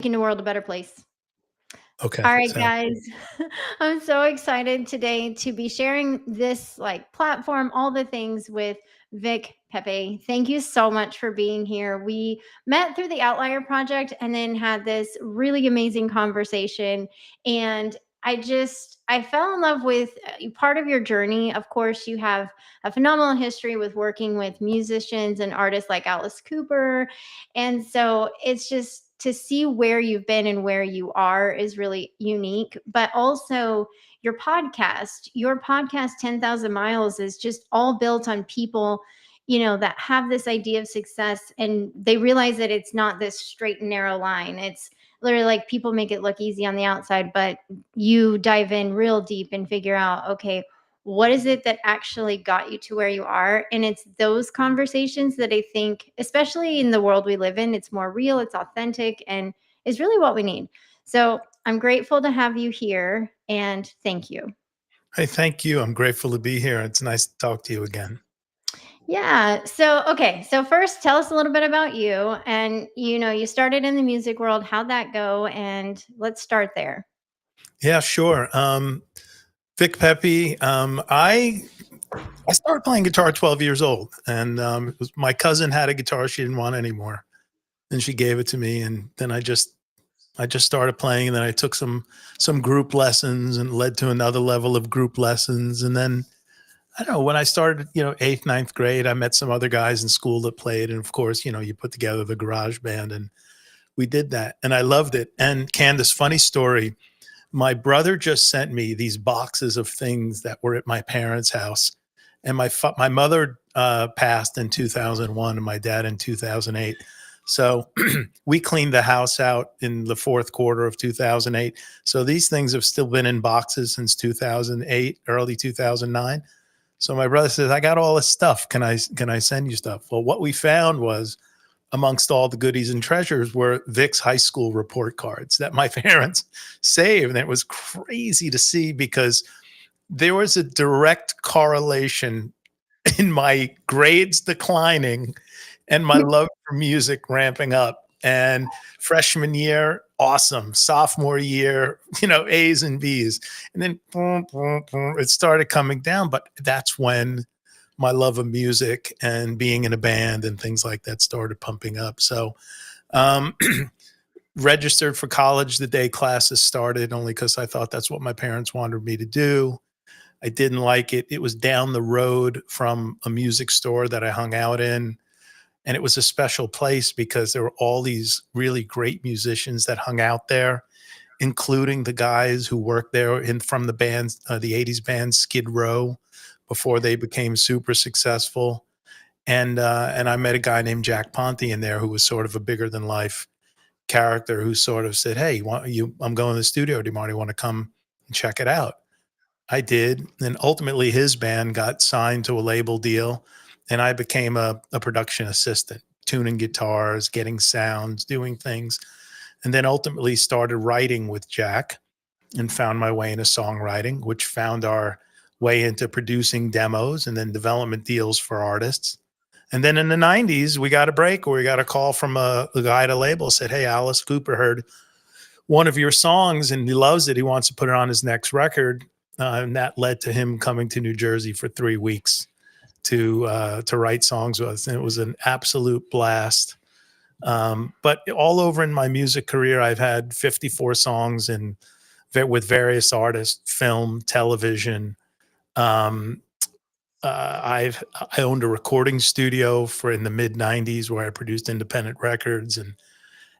making the world a better place. Okay, All right, sounds guys. I'm so excited today to be sharing this like platform, all the things with Vic Pepe. Thank you so much for being here. We met through the Outlier Project and then had this really amazing conversation. And I fell in love with part of your journey. Of course, you have a phenomenal history with working with musicians and artists like Alice Cooper, and so it's just to see where you've been and where you are is really unique. But also, your podcast, 10,000 Miles, is just all built on people, that have this idea of success and they realize that it's not this straight and narrow line. It's literally like people make it look easy on the outside, but you dive in real deep and figure out, okay, what is it that actually got you to where you are? And it's those conversations that I think, especially in the world we live in, it's more real, it's authentic, and is really what we need. So I'm grateful to have you here and thank you. Hey, thank you. I'm grateful to be here. It's nice to talk to you again. Yeah. So, okay. So, first, tell us a little bit about you. And, you started in the music world. How'd that go? And let's start there. Yeah, sure. Vic Pepe. I started playing guitar at 12 years old, and my cousin had a guitar she didn't want anymore, and she gave it to me, and then I just started playing, and then I took some group lessons, and led to another level of group lessons, and then I don't know, when I started, eighth, ninth grade, I met some other guys in school that played, and of course, you put together the garage band, and we did that, and I loved it. And Candace, funny story. My brother just sent me these boxes of things that were at my parents' house, and my mother passed in 2001, and my dad in 2008. So we cleaned the house out in the fourth quarter of 2008. So these things have still been in boxes since 2008, early 2009. So my brother says, "I got all this stuff. Can I send you stuff?" Well, what we found was, amongst all the goodies and treasures, were Vic's high school report cards that my parents saved. And it was crazy to see because there was a direct correlation in my grades declining and my love for music ramping up. And freshman year, awesome. Sophomore year, A's and B's. And then boom, boom, boom, it started coming down. But that's when my love of music and being in a band and things like that started pumping up. So, um, registered for college the day classes started, only because I thought that's what my parents wanted me to do. I didn't like it. It was down the road from a music store that I hung out in. And it was a special place because there were all these really great musicians that hung out there, including the guys who worked there from the bands, the 80s band Skid Row, before they became super successful. And I met a guy named Jack Ponte in there who was sort of a bigger than life character who sort of said, "Hey, I'm going to the studio. Do you want to come and check it out?" I did. And ultimately his band got signed to a label deal, and I became a production assistant, tuning guitars, getting sounds, doing things, and then ultimately started writing with Jack and found my way into songwriting, which found our way into producing demos and then development deals for artists. And then in the 90s, we got a break where we got a call from a guy at a label, said, "Hey, Alice Cooper heard one of your songs and he loves it. He wants to put it on his next record." And that led to him coming to New Jersey for 3 weeks to write songs with us. And it was an absolute blast. But all over in my music career, I've had 54 songs and with various artists, film, television. Um, I owned a recording studio for in the mid '90s where I produced independent records and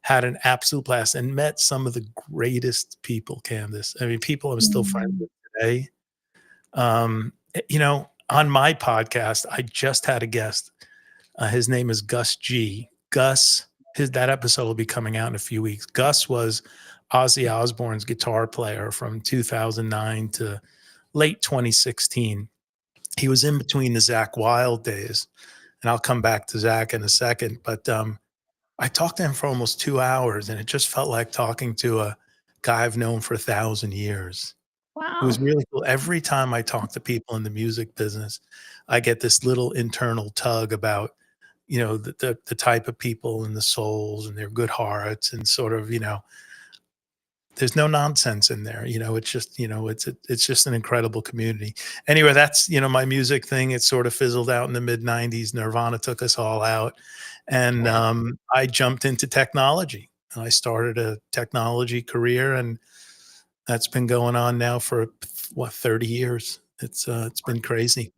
had an absolute blast and met some of the greatest people, Candace. I mean, people I'm still friends with today. On my podcast, I just had a guest. His name is Gus G. Gus, that episode will be coming out in a few weeks. Gus was Ozzy Osbourne's guitar player from 2009 to late 2016. He was in between the Zakk Wylde days, and I'll come back to Zakk in a second. But I talked to him for almost 2 hours, and it just felt like talking to a guy I've known for 1,000 years. It was Wow. really cool. Every time I talk to people in the music business, I get this little internal tug about, the type of people and the souls and their good hearts and sort of, there's no nonsense in there. It's just, it's just an incredible community. Anyway, that's, my music thing. It sort of fizzled out in the mid 90s. Nirvana took us all out. And I jumped into technology and I started a technology career, and that's been going on now for what, 30 years. It's been crazy.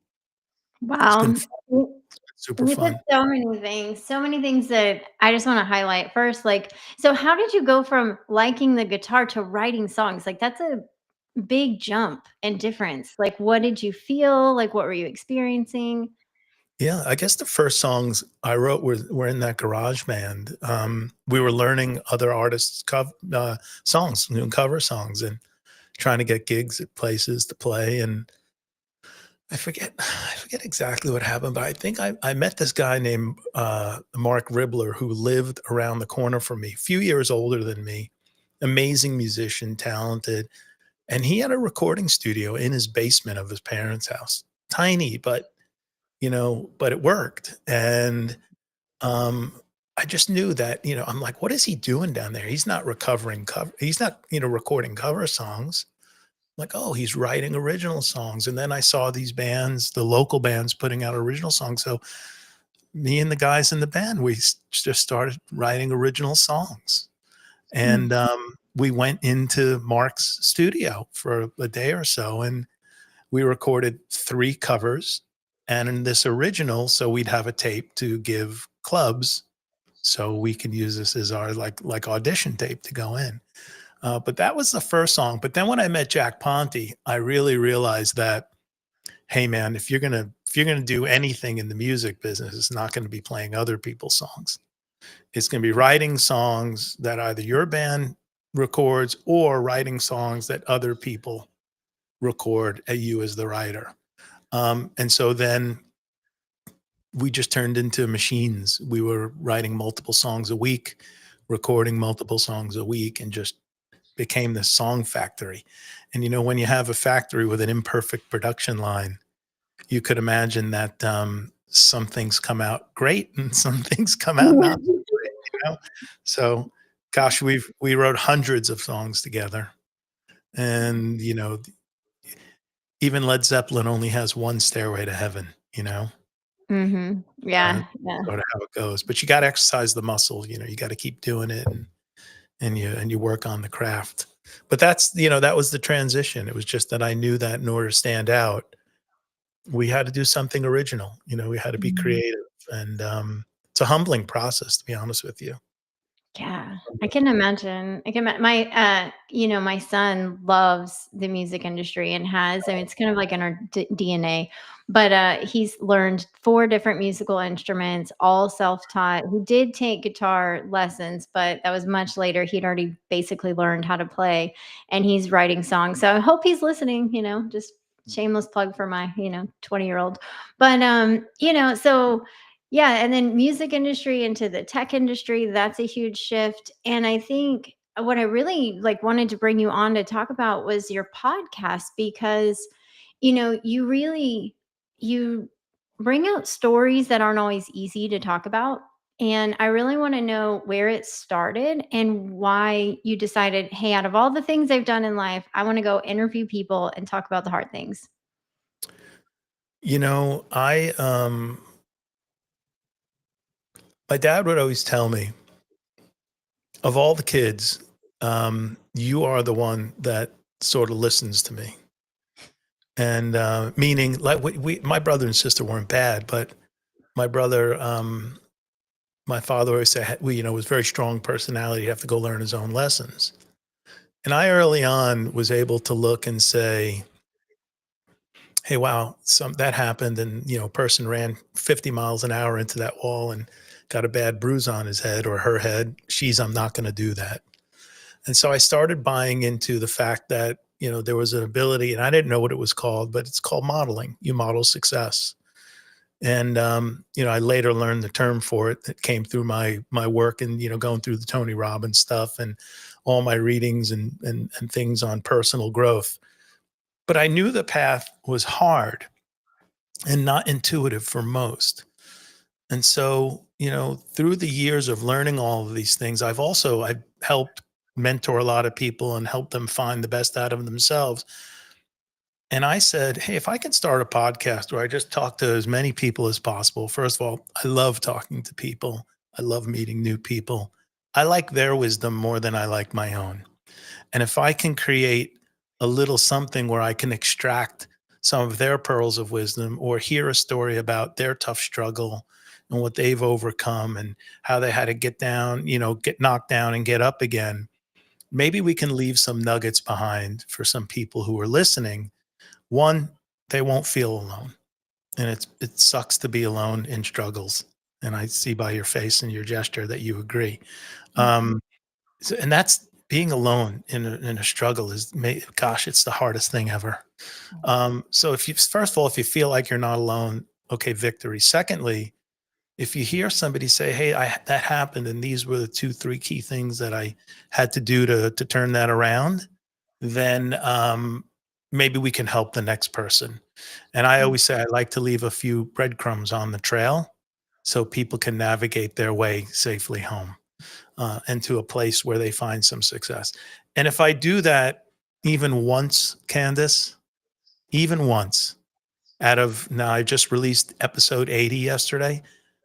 It's been Wow. super You said fun. so many things that I just want to highlight. First, like, so how did you go from liking the guitar to writing songs? Like, that's a big jump and difference. Like, what did you feel? Like, what were you experiencing? Yeah, I guess the first songs I wrote were in that garage band. We were learning other artists' songs, cover songs, and trying to get gigs at places to play. And I forget exactly what happened, but I think I met this guy named Mark Ribbler who lived around the corner from me, a few years older than me, amazing musician, talented, and he had a recording studio in his basement of his parents' house, tiny, but it worked. And I just knew that, I'm like, what is he doing down there? He's not he's not, recording cover songs. Like, oh, he's writing original songs. And then I saw these bands, the local bands putting out original songs. So me and the guys in the band, just started writing original songs. Mm. And we went into Mark's studio for a day or so, and we recorded 3 covers and in this original, so we'd have a tape to give clubs, so we can use this as our, like, audition tape to go in. But that was the first song. But then when I met Jack Ponte, I really realized that, hey, man, if you're gonna do anything in the music business, it's not gonna be playing other people's songs. It's gonna be writing songs that either your band records or writing songs that other people record at you as the writer. And so then we just turned into machines. We were writing multiple songs a week, recording multiple songs a week, and just became this song factory. And when you have a factory with an imperfect production line, you could imagine that some things come out great and some things come out not so great. So, gosh, we wrote hundreds of songs together, and even Led Zeppelin only has one Stairway to Heaven. Mhm. That's Yeah, yeah. sort of how it goes. But you got to exercise the muscle. You got to keep doing it, and you work on the craft. But that was the transition. It was just that I knew that in order to stand out, we had to do something original. We had to be Mhm. creative, and it's a humbling process, to be honest with you. Yeah, I can imagine. I can my, my son loves the music industry and has, I mean, it's kind of like in our DNA, but, he's learned 4 different musical instruments, all self-taught. He did take guitar lessons, but that was much later. He'd already basically learned how to play, and he's writing songs. So I hope he's listening, just shameless plug for my, 20-year-old. But, so yeah, and then music industry into the tech industry, that's a huge shift. And I think what I really like wanted to bring you on to talk about was your podcast because you bring out stories that aren't always easy to talk about. And I really want to know where it started and why you decided, hey, out of all the things I've done in life, I want to go interview people and talk about the hard things. I my dad would always tell me, of all the kids, you are the one that sort of listens to me. And meaning, like, my brother and sister weren't bad, but my brother, my father always said, was very strong personality. He'd have to go learn his own lessons. And I early on was able to look and say, hey, wow, that happened. And, a person ran 50 miles an hour into that wall and got a bad bruise on his head or her head. I'm not going to do that. And so I started buying into the fact that, there was an ability, and I didn't know what it was called, but it's called modeling. You model success. And I later learned the term for it that came through my work and, going through the Tony Robbins stuff and all my readings and things on personal growth. But I knew the path was hard and not intuitive for most. And so through the years of learning all of these things, I've helped mentor a lot of people and help them find the best out of themselves. And I said, hey, if I can start a podcast where I just talk to as many people as possible. First of all, I love talking to people. I love meeting new people. I like their wisdom more than I like my own. And if I can create a little something where I can extract some of their pearls of wisdom or hear a story about their tough struggle and what they've overcome and how they had to get down, get knocked down and get up again, maybe we can leave some nuggets behind for some people who are listening. One, they won't feel alone. And it sucks to be alone in struggles. And I see by your face and your gesture that you agree. Mhm. And that's being alone in a struggle gosh, it's the hardest thing ever. So first of all, if you feel like you're not alone, okay, victory. Secondly, if you hear somebody say, hey, that happened, and these were the 2, 3 key things that I had to do to turn that around, then maybe we can help the next person. And I Mm. always say I like to leave a few breadcrumbs on the trail so people can navigate their way safely home and to a place where they find some success. And if I do that even once, Candace, even once now, I just released episode 80 yesterday.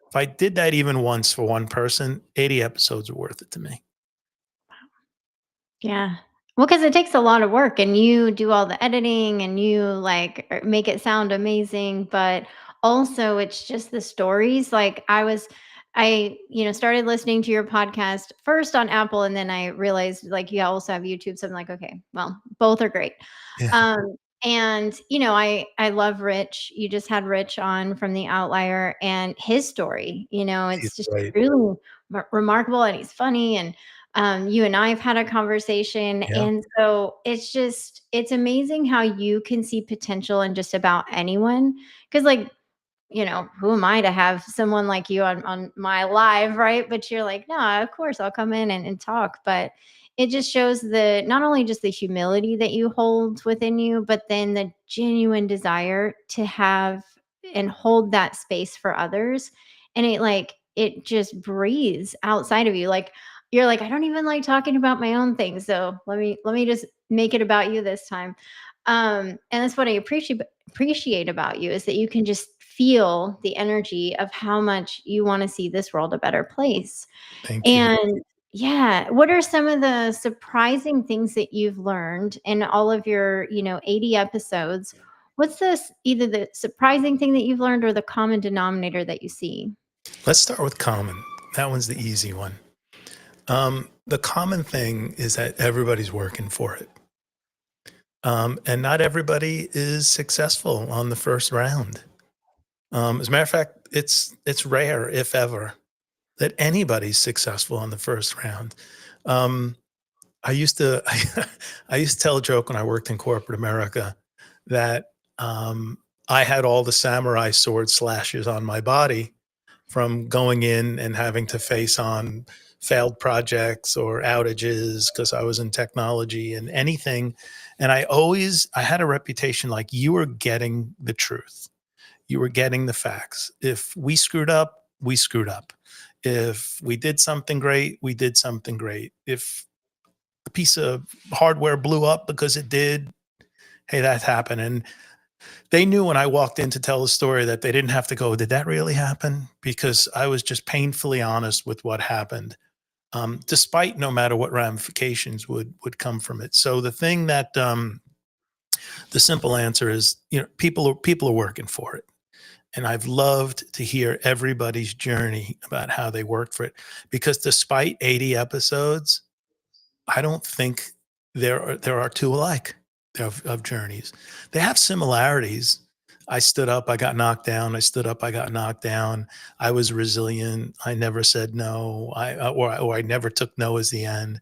If I did that even once for one person, 80 episodes are worth it to me. Yeah. Well, because it takes a lot of work and you do all the editing and you like make it sound amazing, but also it's just the stories. Like started listening to your podcast first on Apple and then I realized like you also have YouTube. So I'm like, okay, well, both are great. Yeah, Um, and I love Rich. You just had Rich on from The Outlier and his story, he's it's just great. really remarkable and he's funny and you and I have had a conversation. Yeah, And so it's amazing how you can see potential in just about anyone. Cause like, who am I to have someone like you on my live, right? But you're like, no, of course I'll come in and talk. But it just shows the not only just the humility that you hold within you, but then the genuine desire to have and hold that space for others. And it just breathes outside of you. Like you're like, I don't even like talking about my own things. So let me just make it about you this time. And that's what I appreciate about you is that you can just feel the energy of how much you want to see this world a better place. thank you. And yeah, what are some of the surprising things that you've learned in all of your, 80 episodes? What's this either the surprising thing that you've learned or the common denominator that you see? Let's start with common. That one's the easy one. The common thing is that everybody's working for it. And not everybody is successful on the first round. As a matter of fact, it's rare, if ever, that anybody's successful on the first round. Um, I used to I used to tell a joke when I worked in corporate America that I had all the samurai sword slashes on my body from going in and having to face on failed projects or outages because I was in technology and anything. And I had a reputation like you were getting the truth. You were getting the facts. If we screwed up, we screwed up. If we did something great, we did something great. If a piece of hardware blew up because it did, hey, that happened. And they knew when I walked in to tell the story that they didn't have to go, did that really happen? Because I was just painfully honest with what happened, despite no matter what ramifications would come from it. So the thing that the simple answer is, people are working for it. And I've loved to hear everybody's journey about how they worked for it. Because despite 80 episodes, I don't think there are two alike of journeys. They have similarities. I stood up, I got knocked down. I stood up, I got knocked down. I was resilient. I never said no. Or I never took no as the end.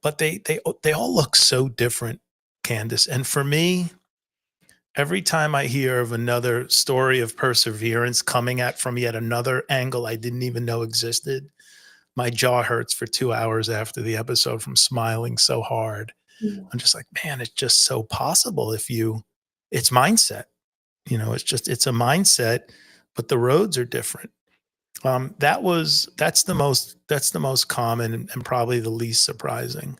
But they all look so different, Candace. And for me, every time I hear of another story of perseverance coming at from yet another angle I didn't even know existed, my jaw hurts for 2 hours after the episode from smiling so hard. Mm. I'm just like, man, it's just so possible it's mindset. It's a mindset, but the roads are different. That's the most common and probably the least surprising.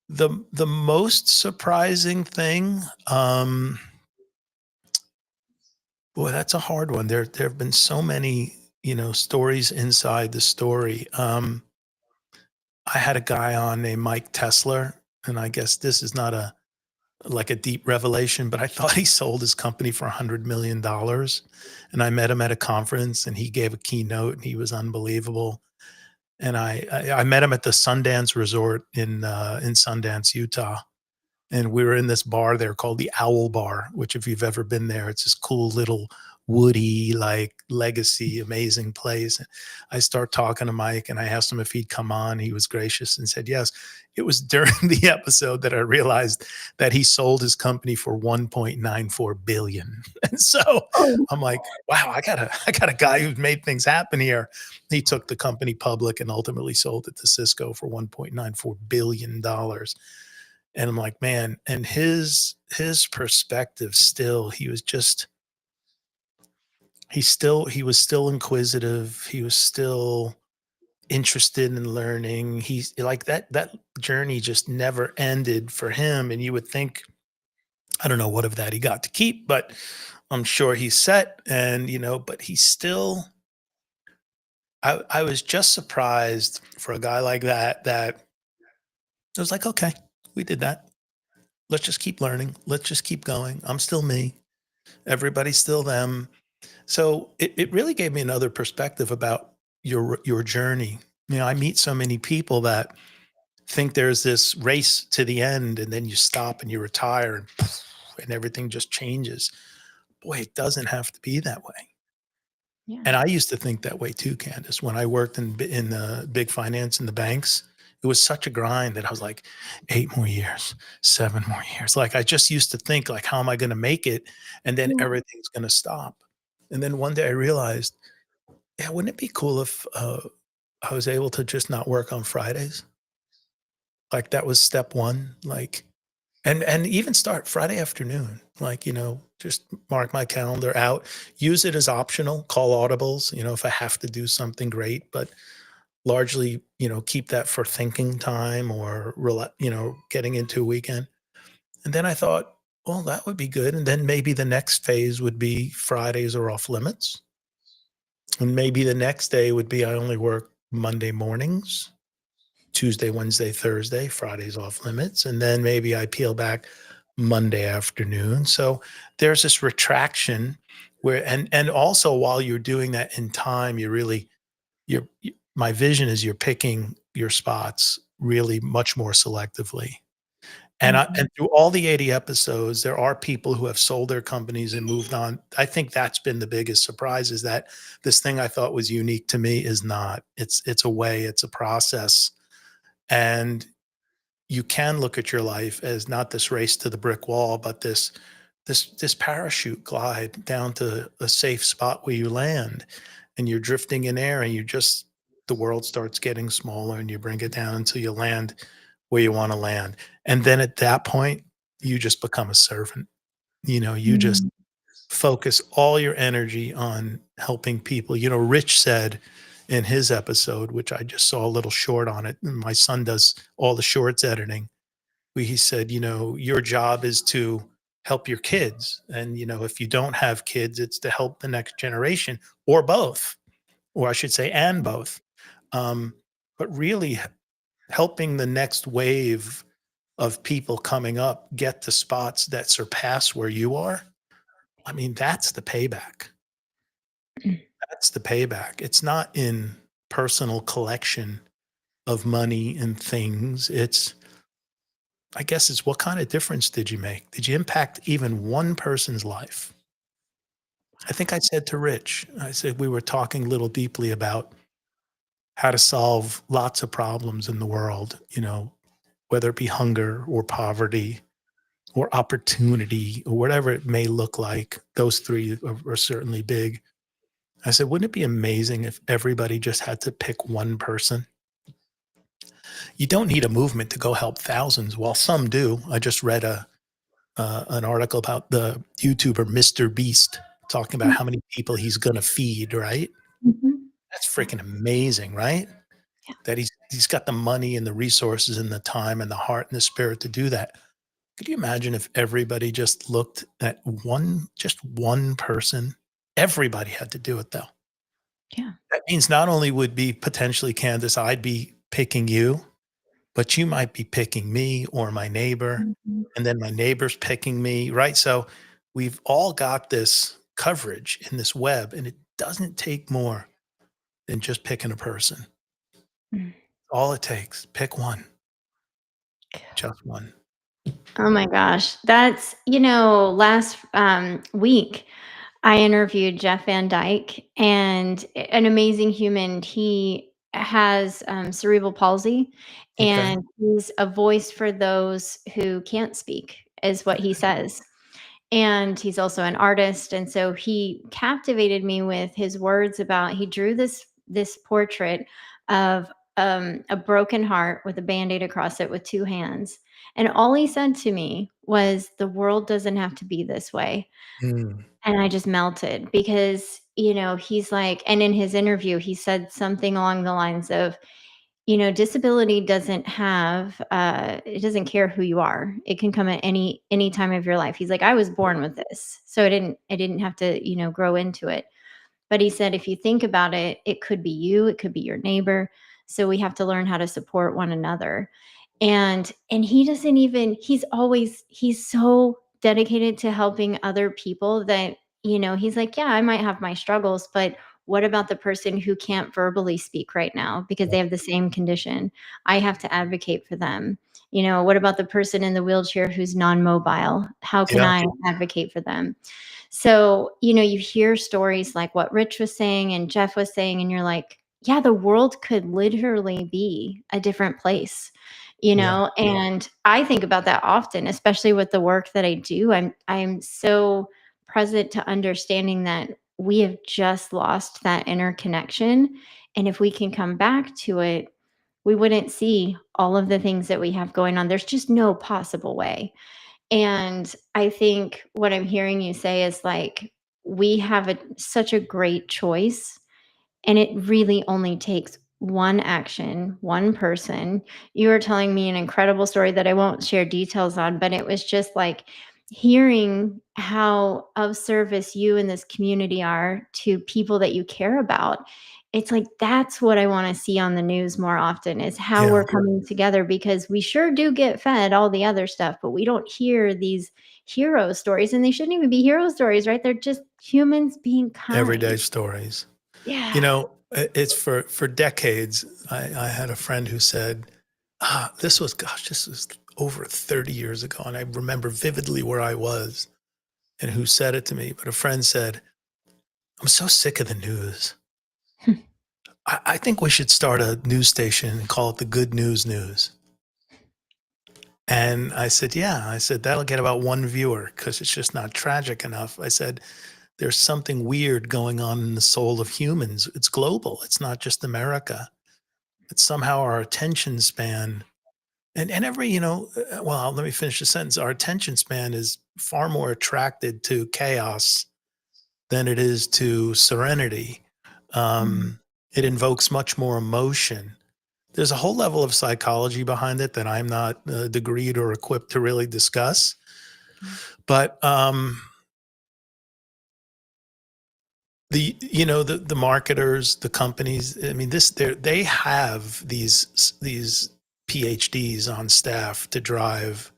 The most surprising thing, boy, that's a hard one. There have been so many, stories inside the story. I had a guy on named Mike Tesler, and I guess this is not a like a deep revelation, but I thought he sold his company for $100 million. And I met him at a conference, and he gave a keynote, and he was unbelievable. And I met him at the Sundance Resort in Sundance, Utah, and we were in this bar there called the Owl Bar, which if you've ever been there, it's this cool little woody, like legacy, amazing place. I start talking to Mike and I asked him if he'd come on. He was gracious and said yes. It was during the episode that I realized that he sold his company for 1.94 billion. And so Oh, I'm like, wow, I got a guy who's made things happen here. He took the company public and ultimately sold it to Cisco for $1.94 billion. And I'm like, man, and his perspective still, he was still inquisitive. He was still interested in learning. He's like that journey just never ended for him. And you would think, I don't know what of that he got to keep, but I'm sure he's set. And but he's still, I was just surprised for a guy like that I was like, okay, we did that. Let's just keep learning. Let's just keep going. I'm still me. Everybody's still them. So it really gave me another perspective about your journey. I meet so many people that think there's this race to the end and then you stop and you retire and poof, and everything just changes. Boy, it doesn't have to be that way. yeah. And I used to think that way too, Candace. When I worked in the big finance in the banks, it was such a grind that I was like, 8 more years, 7 more years. Like I just used to think like, how am I going to make it? And then Yeah. everything's going to stop. And then one day I realized, yeah, wouldn't it be cool if I was able to just not work on Fridays? Like that was step one. Like, and even start Friday afternoon. Like, just mark my calendar out. Use it as optional. Call audibles. If I have to do something great, but largely, keep that for thinking time or getting into a weekend. And then I thought, well, that would be good. And then maybe the next phase would be Fridays are off limits. And maybe the next day would be I only work Monday mornings, Tuesday, Wednesday, Thursday, Fridays off limits. And then maybe I peel back Monday afternoon. So there's this retraction where, and also while you're doing that in time, my vision is you're picking your spots really much more selectively. And Mhm. through all the 80 episodes, there are people who have sold their companies and moved on. I think that's been the biggest surprise is that this thing I thought was unique to me is not. It's a way, it's a process. And you can look at your life as not this race to the brick wall, but this parachute glide down to a safe spot where you land and you're drifting in air and the world starts getting smaller and you bring it down until you land where you want to land. And then at that point, you just become a servant. You just Mm. focus all your energy on helping people. Rich said in his episode, which I just saw a little short on it, and my son does all the shorts editing, where he said, your job is to help your kids. And, if you don't have kids, it's to help the next generation or both, or I should say, and both. Um, but really helping the next wave of people coming up get to spots that surpass where you are. I mean, that's the payback. That's the payback. It's not in personal collection of money and things. I guess it's what kind of difference did you make? Did you impact even one person's life? I think I said to Rich, I said we were talking a little deeply about how to solve lots of problems in the world, whether it be hunger or poverty or opportunity or whatever it may look like. Those three are certainly big. I said, wouldn't it be amazing if everybody just had to pick one person? You don't need a movement to go help thousands. While some do. I just read an article about the YouTuber Mr. Beast talking about how many people he's going to feed, right? Mhm. Yeah. freaking amazing, right? That he's got the money and the resources and the time and the heart and the spirit to do that. Could you imagine if everybody just looked at just one person? Everybody had to do it though. Yeah. That means not only would be potentially Candace, I'd be picking you, but you might be picking me or my neighbor, Mhm. and then my neighbor's picking me, right? So we've all got this coverage in this web, and it doesn't take more than just picking a person. Mm. All it takes, pick one, just one. Oh my gosh. That's, last week I interviewed Jeff Van Dyke, and an amazing human. He has cerebral palsy, Okay. and he's a voice for those who can't speak, is what he says. And he's also an artist, and so he captivated me with his words about, he drew this portrait of a broken heart with a band-aid across it with two hands, and all he said to me was, the world doesn't have to be this way. Mm, And I just melted because, he's like, and in his interview he said something along the lines of, disability doesn't have, it doesn't care who you are. It can come at any time of your life. He's like, I was born with this, so I didn't have to, grow into it. But he said, if you think about it, it could be you, it could be your neighbor. So we have to learn how to support one another. And he doesn't even, he's so dedicated to helping other people that, he's like, yeah, I might have my struggles, but what about the person who can't verbally speak right now because yeah. they have the same condition? I have to advocate for them. What about the person in the wheelchair who's non-mobile? How can Yeah, I advocate for them? So, you hear stories like what Rich was saying and Jeff was saying, and you're like, yeah, the world could literally be a different place, yeah, and I think about that often, especially with the work that I do. I'm so present to understanding that we have just lost that inner connection. And if we can come back to it, we wouldn't see all of the things that we have going on. There's just no possible way. And I think what I'm hearing you say is like, we have such a great choice, and it really only takes one action, one person. You were telling me an incredible story that I won't share details on, but it was just like hearing how of service you and this community are to people that you care about. It's like that's what I want to see on the news more often, is how yeah. we're coming together, because we sure do get fed all the other stuff, but we don't hear these hero stories, and they shouldn't even be hero stories, right? They're just humans being Everyday kind. stories. Yeah. It's for decades. I had a friend who said, this was over 30 years ago, and I remember vividly where I was and who said it to me. But a friend said, I'm so sick of the news. I think we should start a news station and call it the Good News News. And I said, yeah. I said, that'll get about one viewer because it's just not tragic enough. I said, there's something weird going on in the soul of humans. It's global. It's not just America. It's somehow our attention span and every, well, let me finish the sentence. Our attention span is far more attracted to chaos than it is to serenity. Mm, Um, it invokes much more emotion. There's a whole level of psychology behind it that I'm not degreed or equipped to really discuss. yeah. But the marketers, the companies, I mean, they have these PhDs on staff to drive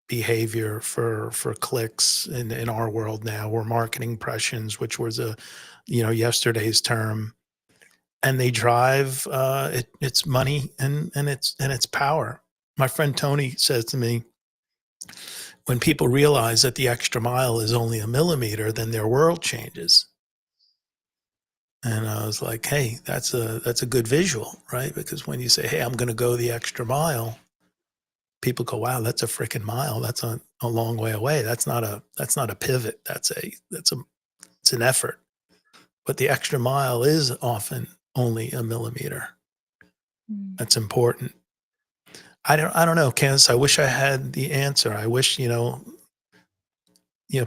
behavior for clicks in our world now, or marketing impressions, which was yesterday's term, and they drive it's money and it's power. My friend Tony says to me, when people realize that the extra mile is only a millimeter, then their world changes. And I was like, hey, that's a good visual, right? Because when you say, hey, I'm going to go the extra mile, people go, wow, that's a freaking mile. That's a long way away. That's not a pivot. It's an effort. But the extra mile is often only a millimeter. Mm. That's important. I don't know, Kansas. I wish I had the answer. I wish,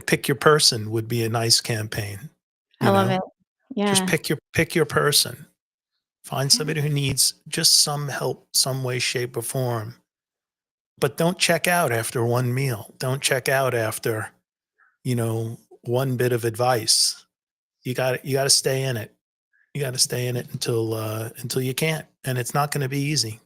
pick your person would be a nice campaign, I you love know. it. Just Yeah. pick your person. Find Yeah. somebody who needs just some help, some way, shape, or form. But don't check out after one meal. Don't check out after, one bit of advice. You got to stay in it. You got to stay in it until you can't, and it's not going to be easy.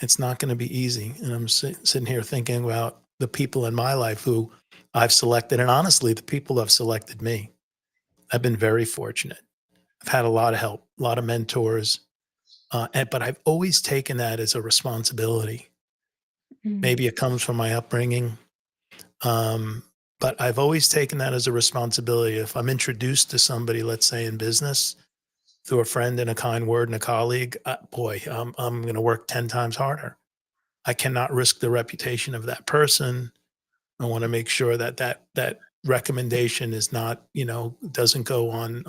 It's not going to be easy. And I'm sitting here thinking about the people in my life who I've selected, and honestly, the people who have selected me. I've been very fortunate. I've had a lot of help, a lot of mentors, but I've always taken that as a responsibility. Mm, Maybe it comes from my upbringing, um, but I've always taken that as a responsibility. If I'm introduced to somebody, let's say in business, through a friend and a kind word and a colleague, boy, I'm going to work 10 times harder. I cannot risk the reputation of that person. I want to make sure that that recommendation is not, doesn't go on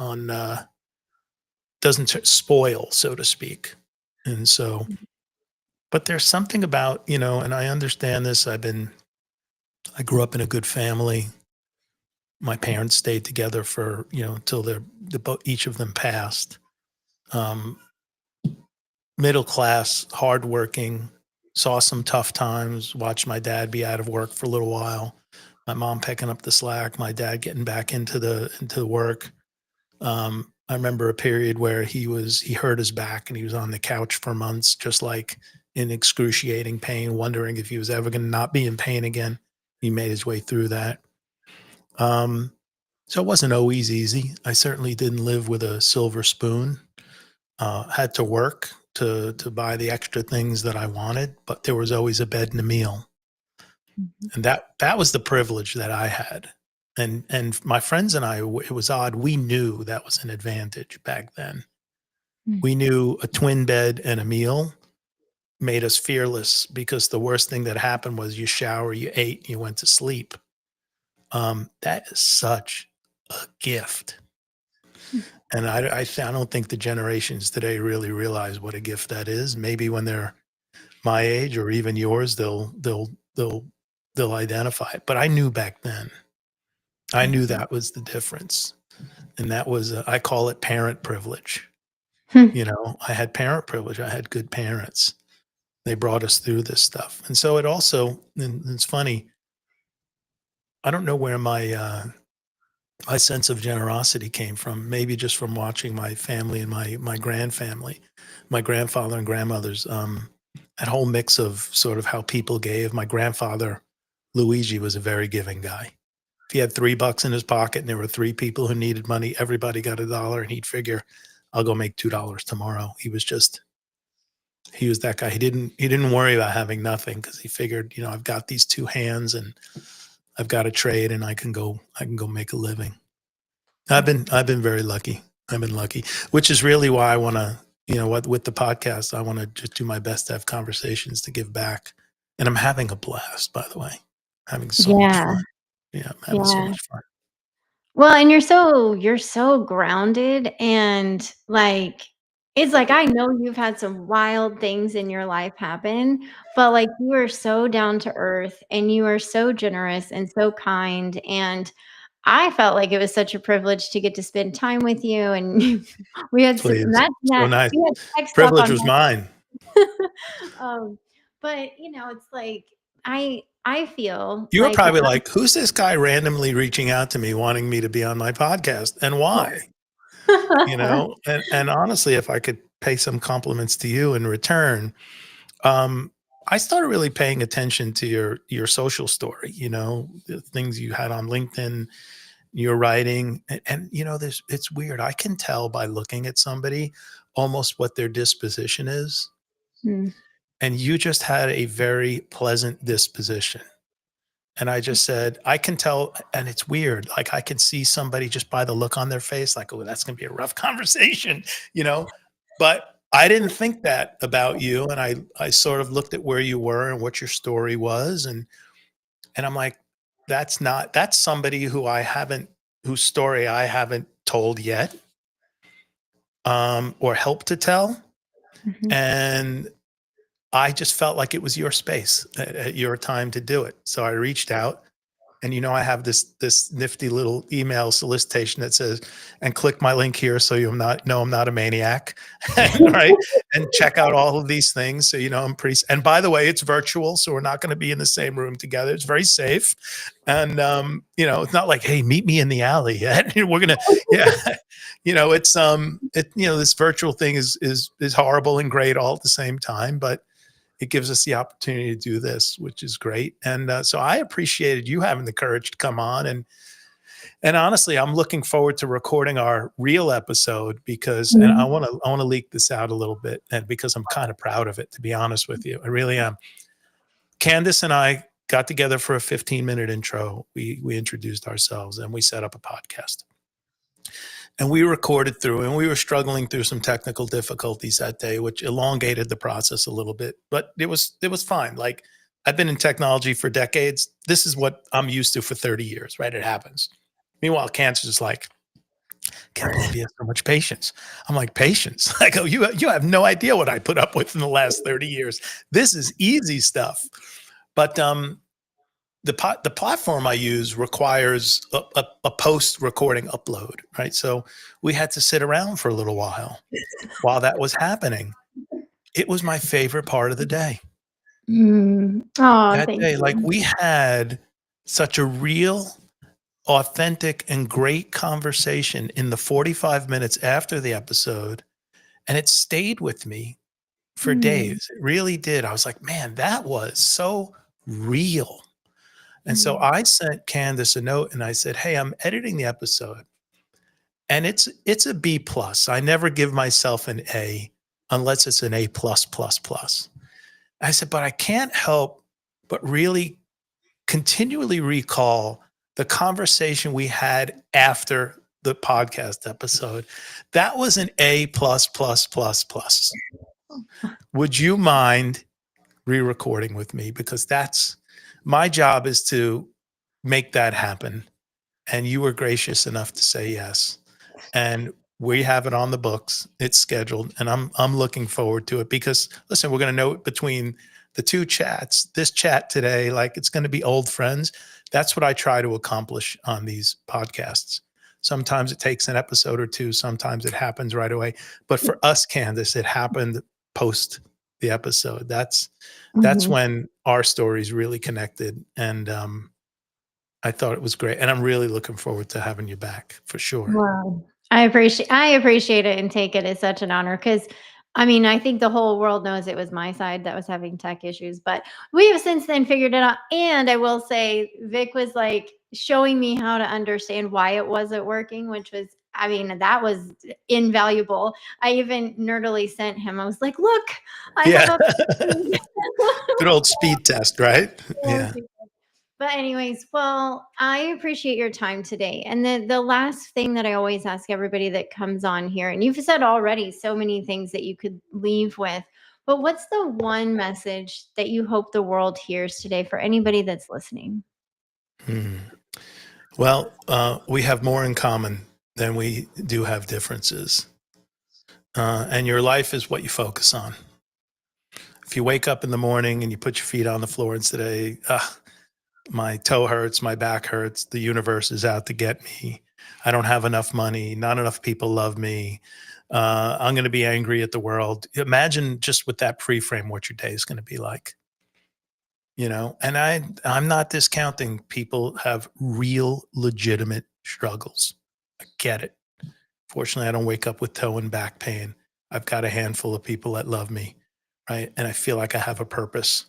doesn't spoil, so to speak. And so, but there's something about, and I understand this. I grew up in a good family. My parents stayed together for, until each of them passed. Um, Middle class, hardworking, saw some tough times, watched my dad be out of work for a little while, my mom picking up the slack, my dad getting back into the work. I remember a period where he hurt his back and he was on the couch for months, just like in excruciating pain, wondering if he was ever going to not be in pain again. He made his way through that. Um, so it wasn't always easy. I certainly didn't live with a silver spoon. Had to work to buy the extra things that I wanted, but there was always a bed and a meal, mhm, and that was the privilege that I had. And my friends and I, it was odd. We knew that was an advantage back then. mm, We knew a twin bed and a meal made us fearless because the worst thing that happened was you shower, you ate, you went to sleep. That is such a gift. mm. And I don't think the generations today really realize what a gift that is. Maybe when they're my age or even yours, they'll identify it. But I knew back then. I knew Mhm. that was the difference, and that was I call it parent privilege. Hmm. I had parent privilege. I had good parents. They brought us through this stuff, and so it also. And it's funny. I don't know where my sense of generosity came from. Maybe just from watching my family and my grand family, my grandfather and grandmothers. That whole mix of sort of how people gave. My grandfather, Luigi, was a very giving guy. If he had $3 in his pocket and there were three people who needed money, everybody got $1, and he'd figure, I'll go make $2 tomorrow. He was that guy. He didn't worry about having nothing because he figured, I've got these two hands and I've got a trade and I can go make a living. I've been very lucky. I've been lucky, which is really why I want to, what with the podcast, I want to just do my best to have conversations to give back. And I'm having a blast, by the way. Having so much Yeah, fun. Yeah, I'm having so yeah. much fun. Well, and you're so grounded and, like, it's like, I know you've had some wild things in your life happen, but, like, you are so down to earth, and you are so generous and so kind, and I felt like it was such a privilege to get to spend time with you, and we had some Please. imagine So that, nice. we had text talk Privilege on was mine. um, but, it's like, I feel You were like probably like, who's this guy randomly reaching out to me wanting me to be on my podcast and why? And honestly, if I could pay some compliments to you in return, um, I started really paying attention to your social story, the things you had on LinkedIn, your writing, and there's it's weird. I can tell by looking at somebody almost what their disposition is, Mm, and you just had a very pleasant disposition. And I just said, I can tell, and it's weird. Like I can see somebody just by the look on their face, like, oh, that's gonna be a rough conversation, you know. But I didn't think that about you. And I sort of looked at where you were and what your story was. And I'm like, that's somebody whose story I haven't told yet, or helped to tell. mhm, And I just felt like it was your space at your time to do it. So I reached out. And I have this nifty little email solicitation that says, "And click my link here so I'm not a maniac," right? And check out all of these things. So I'm pretty. And by the way, it's virtual, so we're not going to be in the same room together. It's very safe, and it's not like, "Hey, meet me in the alley." We're gonna, yeah, this virtual thing is horrible and great all at the same time, but it gives us the opportunity to do this, which is great. And so I appreciated you having the courage to come on. And honestly, I'm looking forward to recording our real episode because, and I want to leak this out a little bit, and because I'm kind of proud of it, to be honest with you, I really am. Candace and I got together for a 15-minute intro. We introduced ourselves and we set up a podcast. And we recorded through, and we were struggling through some technical difficulties that day, which elongated the process a little bit, but it was fine. Like, I've been in technology for decades. This is what I'm used to for 30 years, right? It happens. Meanwhile, Cancer is like, "Can't believe you have so much patience." I'm like, "Patience?" I go, you have no idea what I put up with in the last 30 years. This is easy stuff. But the platform I use requires a post recording upload, right? So we had to sit around for a little while that was happening. It was my favorite part of the day. Oh, That thank day, like, you. we had such a real, authentic, and great conversation in the 45 minutes after the episode, and it stayed with me for days. It really did. I was like, "Man, that was so real." And so I sent Candace a note and I said, "Hey, I'm editing the episode, and it's a B plus. I never give myself an A unless it's an A plus plus plus." I said, "But I can't help but really continually recall the conversation we had after the podcast episode. That was an A plus plus plus plus. Would you mind re-recording with me? Because that's my job, is to make that happen." And you were gracious enough to say yes. And we have it on the books. It's scheduled, and I'm looking forward to it because, listen, we're going to note between the two chats, this chat today, like, it's going to be old friends. That's what I try to accomplish on these podcasts. Sometimes it takes an episode or two. Sometimes it happens right away. But for us, Candace, it happened post the episode. That's when our stories really connected. And I thought it was great. And I'm really looking forward to having you back for sure. Wow. I appreciate it and take it as such an honor because I mean, I think the whole world knows it was my side that was having tech issues, but we have since then figured it out. And I will say, Vic was like showing me how to understand why it wasn't working, which was, I mean, that was invaluable. I even nerdily sent him, I was like, look, I have Yeah. a Good old speed test, right? Yeah. But anyways, well, I appreciate your time today. And the last thing that I always ask everybody that comes on here, and you've said already so many things that you could leave with, but what's the one message that you hope the world hears today for anybody that's listening? Hmm. Well, we have more in common than we do have differences. And your life is what you focus on. If you wake up in the morning and you put your feet on the floor and say, my toe hurts, my back hurts, the universe is out to get me, I don't have enough money, not enough people love me, I'm going to be angry at the world. Imagine, just with that pre-frame, what your day is going to be like. And I'm not discounting people have real legitimate struggles. I get it. Fortunately, I don't wake up with toe and back pain. I've got a handful of people that love me, right? And I feel like I have a purpose.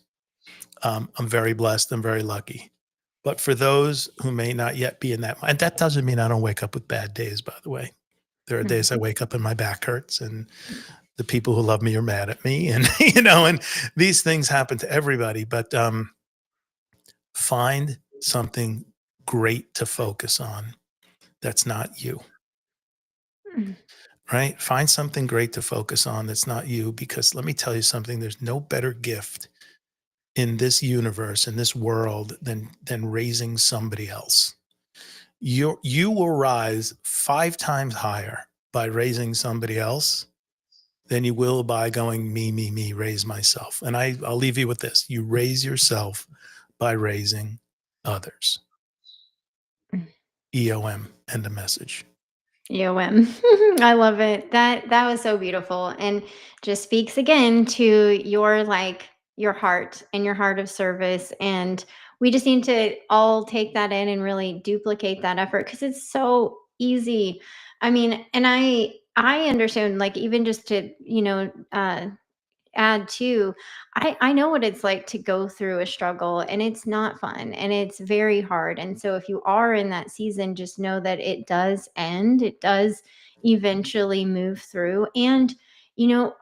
I'm very blessed. I'm very lucky. But for those who may not yet be in that, and that doesn't mean I don't wake up with bad days, by the way. There are days I wake up and my back hurts, and the people who love me are mad at me, and and these things happen to everybody. But find something great to focus on that's not you. Right? Find something great to focus on that's not you, because let me tell you something, there's no better gift in this universe, in this world, than raising somebody else. You will rise 5 times higher by raising somebody else than you will by going me, raise myself. And I'll leave you with this. You raise yourself by raising others. EOM, end of message. EOM. I love it. That was so beautiful and just speaks again to your your heart and your heart of service. And we just need to all take that in and really duplicate that effort because it's so easy. I mean, and I understand like even just to, add to, I know what it's like to go through a struggle and it's not fun and it's very hard. And so if you are in that season, just know that it does end. It does eventually move through. And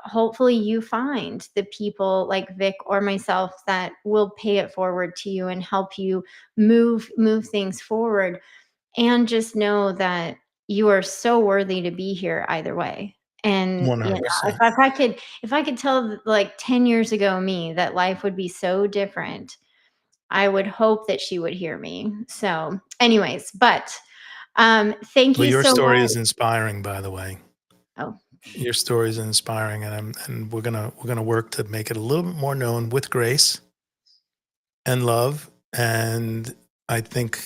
hopefully you find the people like Vic or myself that will pay it forward to you and help you move things forward. And just know that you are so worthy to be here either way. And, if 100%. I could tell like 10 years ago me that life would be so different, I would hope that she would hear me. So, anyways, but thank Well, you your so story much. is inspiring, by the way. Oh, Your story is inspiring, and we're gonna work to make it a little bit more known with grace and love. And I think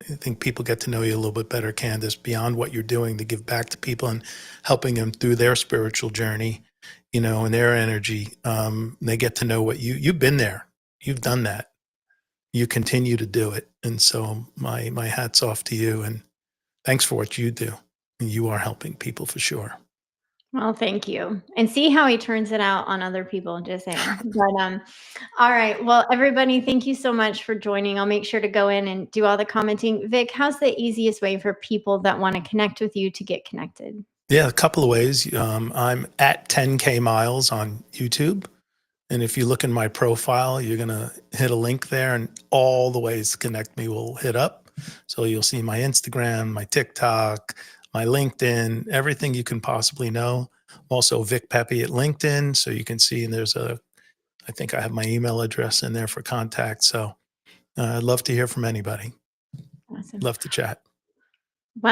I think people get to know you a little bit better, Candace, beyond what you're doing to give back to people and helping them through their spiritual journey, and their energy. They get to know what you've been there, you've done that, you continue to do it, and so my hats off to you, and thanks for what you do. You are helping people for sure. well, thank you. And see how he turns it out on other people, just saying. But all right. Well, everybody, thank you so much for joining. I'll make sure to go in and do all the commenting. Vic, how's the easiest way for people that want to connect with you to get connected? Yeah, a couple of ways. I'm at 10K miles on YouTube. And if you look in my profile, you're going to hit a link there, and all the ways to connect me will hit up. So you'll see my Instagram, my TikTok, my LinkedIn, everything you can possibly know. Also, Vic Pepe at LinkedIn. So you can see, and I think I have my email address in there for contact. So I'd love to hear from anybody. Awesome. Love to chat.